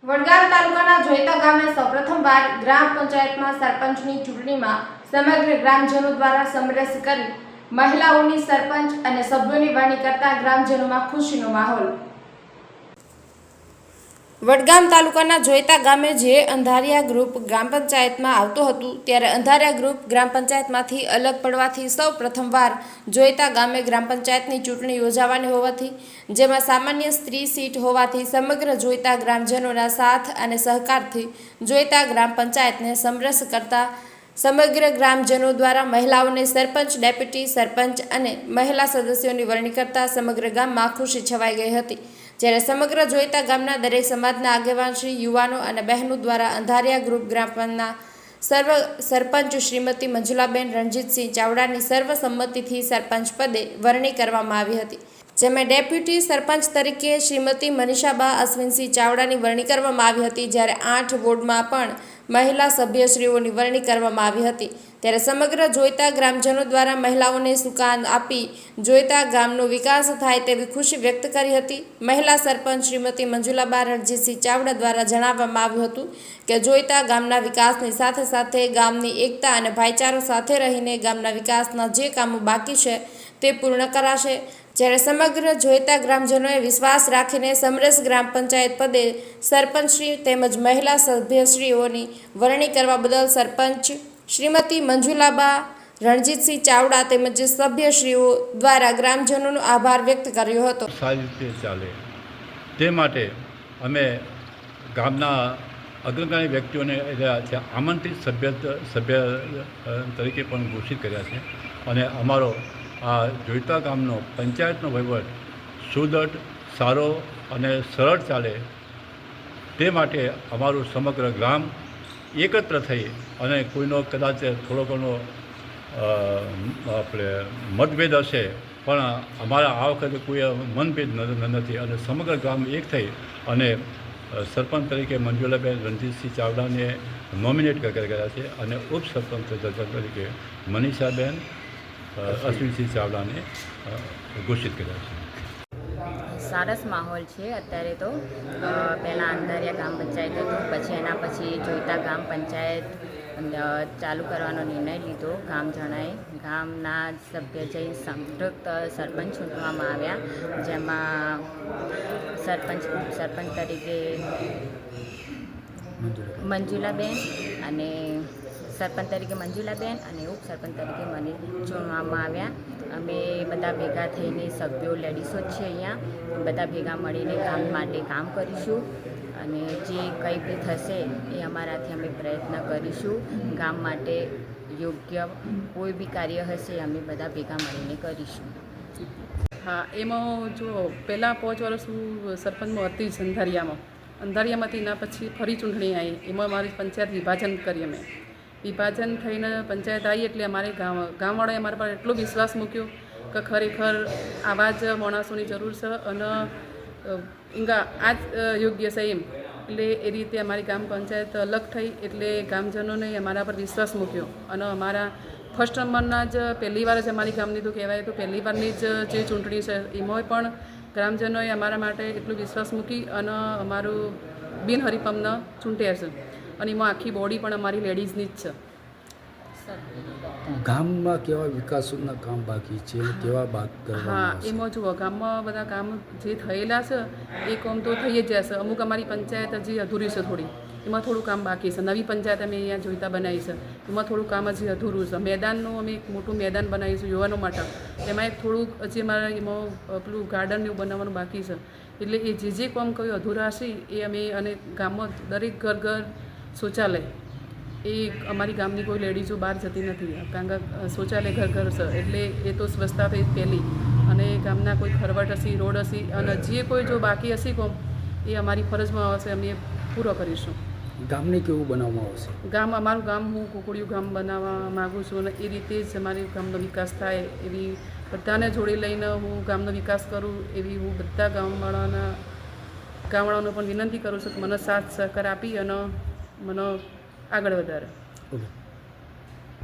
વડગામ તાલુકાના જોઈતા ગામે સૌપ્રથમવાર ગ્રામ પંચાયતમાં સરપંચની ચૂંટણીમાં સમગ્ર ગ્રામજનો દ્વારા સમરસ કરી મહિલાઓની સરપંચ અને સભ્યોની વરણી કરતા ગ્રામજનોમાં ખુશીનો માહોલ। વડગામ તાલુકાના જોઈતા ગામે જે અંધારિયા ગ્રુપ ગ્રામ પંચાયતમાં આવતું હતું ત્યારે અંધારિયા ગ્રુપ ગ્રામ પંચાયતમાંથી અલગ પડવાથી સૌ પ્રથમવાર જોઈતા ગામે ગ્રામ પંચાયતની ચૂંટણી યોજાવાની હોવાથી જેમાં સામાન્ય સ્ત્રી સીટ હોવાથી સમગ્ર જોઈતા ગ્રામજનોના સાથ અને સહકારથી જોઈતા ગ્રામ પંચાયતને સમરસ કરતા સમગ્ર ગ્રામજનો દ્વારા મહિલાઓને સરપંચ, ડેપ્યુટી સરપંચ અને મહિલા સદસ્યોની વરણી કરતા સમગ્ર ગામમાં ખુશી છવાઈ ગઈ હતી। જ્યારે સમગ્ર જોઈતા ગામના દરેક સમાજના આગેવાન શ્રી, યુવાનો અને બહેનો દ્વારા અંધારિયા ગ્રુપ ગ્રામના સર્વ સરપંચ શ્રીમતી મંજુલાબેન રણજીતસિંહ ચાવડાની સર્વસંમતિથી સરપંચ પદે વરણી કરવામાં આવી હતી। જેમાં ડેપ્યુટી સરપંચ તરીકે શ્રીમતી મનીષાબા અશ્વિનસિંહ ચાવડાની વરણી કરવામાં આવી હતી। જ્યારે 8 વોર્ડમાં પણ મહિલા સભ્યશ્રીઓની વરણી કરવામાં આવી હતી। ત્યારે સમગ્ર જોઈતા ગ્રામજનો દ્વારા મહિલાઓને સુકાન આપી જોઈતા ગામનો વિકાસ થાય તેવી ખુશી વ્યક્ત કરી હતી। મહિલા સરપંચ શ્રીમતી મંજુલાબા રણજીતસિંહ ચાવડા દ્વારા જણાવવામાં આવ્યું હતું કે જોઈતા ગામના વિકાસની સાથે સાથે ગામની એકતા અને ભાઈચારો સાથે રહીને ગામના વિકાસના જે કામો બાકી છે તે પૂર્ણ કરાશે। જ્યારે સમગ્ર જોઈતા ગ્રામજનોએ વિશ્વાસ રાખીને સમરસ ગ્રામ પંચાયત પદે સરપંચશ્રી તેમજ મહિલા સભ્યશ્રીઓની વરણી કરવા બદલ સરપંચ શ્રીમતી મંજુલાબા રણજીતસિંહ ચાવડા તેમજ સભ્યશ્રીઓ દ્વારા ગ્રામજનોનો આભાર વ્યક્ત કર્યો હતો। સારી રીતે ચાલે તે માટે અમે ગામના અગ્રણી વ્યક્તિઓને આમંત્રિત સભ્ય તરીકે પણ ઘોષિત કર્યા છે અને અમારો આ જોઈતા ગામનો પંચાયતનો વહીવટ સુદૃઢ, સારો અને સરળ ચાલે તે માટે અમારું સમગ્ર ગામ એકત્ર થઈ અને કોઈનો કદાચ થોડો ઘણો આપણે મતભેદ હશે પણ અમારા આ વખતે કોઈ મનભેદ નથી અને સમગ્ર ગામ એક થઈ અને સરપંચ તરીકે મંજુલાબેન રણજીતસિંહ ચાવડાને નોમિનેટ કર્યા છે અને ઉપસરપંચ તરીકે મનીષાબેન અશ્વિનસિંહ ચાવડાને ઘોષિત કર્યા છે। સરસ માહોલ છે અત્યારે તો। પહેલાં અંધારિયા ગ્રામ પંચાયત હતું, પછી એના પછી જોઈતા ગ્રામ પંચાયત ચાલુ કરવાનો નિર્ણય લીધો ગામ જણાએ। ગામના સભ્ય જઈ સંતૃપ્ત સરપંચ ચૂંટવામાં આવ્યા, જેમાં સરપંચ તરીકે મંજુલાબેન અને સરપંચ તરીકે મંજુલાબેન અને ઉપસરપંચ તરીકે મને ચૂંટવામાં આવ્યા। અમે બધા ભેગા થઈને સભ્યો લેડીસો જ છે અહીંયા, બધા ભેગા મળીને ગામ માટે કામ કરીશું અને જે કંઈ બી થશે એ અમારાથી અમે પ્રયત્ન કરીશું। ગામ માટે યોગ્ય કોઈ બી કાર્ય હશે અમે બધા ભેગા મળીને કરીશું। હા, એમાં જો પહેલાં 5 વર્ષ હું સરપંચમાં હતી જ અંધારિયામાંથી એના પછી ફરી ચૂંટણી આવી, એમાં અમારી પંચાયત વિભાજન કરી। અમે વિભાજન થઈને પંચાયત આવી એટલે અમારે ગામવાળાએ અમારા પર એટલો વિશ્વાસ મૂક્યો કે ખરેખર આવા જ માણસોની જરૂર છે અને આ જ યોગ્ય છે એમ। એટલે એ રીતે અમારી ગ્રામ પંચાયત અલગ થઈ એટલે ગામજનોને અમારા પર વિશ્વાસ મૂક્યો અને અમારા ફર્સ્ટ નંબરના જ પહેલી વાર જ અમારી ગામની તો કહેવાય તો પહેલી વારની જ જે ચૂંટણી છે એમાં પણ ગ્રામજનોએ અમારા માટે એટલો વિશ્વાસ મૂકી અને અમારું બિનહરીફમને ચૂંટ્યા છે અને એમાં આખી બોડી પણ અમારી લેડીઝની જ છે। ગામમાં કેવા વિકાસના કામ બાકી છે, કેવા બાદ કરવામાં હા, આવશે? એમાં જુઓ ગામમાં બધા કામ જે થયેલા છે એ કામ તો થઈ જ જશે। અમુક અમારી પંચાયત હજી અધૂરી છે થોડી, એમાં થોડું કામ બાકી છે। નવી પંચાયત અમે અહીંયા જોઈતા બનાવી છે, એમાં થોડું કામ હજી અધૂરું છે। મેદાનનું અમે એક મોટું મેદાન બનાવીશું યુવાનો માટે, એમાં એક થોડુંક હજી અમારે એમાં પેલું ગાર્ડન એવું બનાવવાનું બાકી છે। એટલે એ જે કામ કયું અધૂરા હશે એ અમે અને ગામમાં દરેક ઘર શૌચાલય એ અમારી ગામની કોઈ લેડીઝો બહાર જતી નથી, કારણ કે શૌચાલય ઘર છે એટલે એ તો સ્વચ્છતા થઈ પહેલી અને ગામના કોઈ ખરવટ હશે, રોડ હશે અને જે કોઈ જો બાકી હશે કોમ એ અમારી ફરજમાં આવશે, અમે પૂરો કરીશું। ગામને કેવું બનાવવામાં આવશે? અમારું ગામ હું કુકડિયું ગામ બનાવવા માગું છું અને એ રીતે જ અમારી ગામનો વિકાસ થાય એવી બધાને જોડી લઈને હું ગામનો વિકાસ કરું એવી હું બધા ગામવાળાઓને પણ વિનંતી કરું છું કે મને સાથ સહકાર આપી અને મને આગળ વધારે। ઓકે।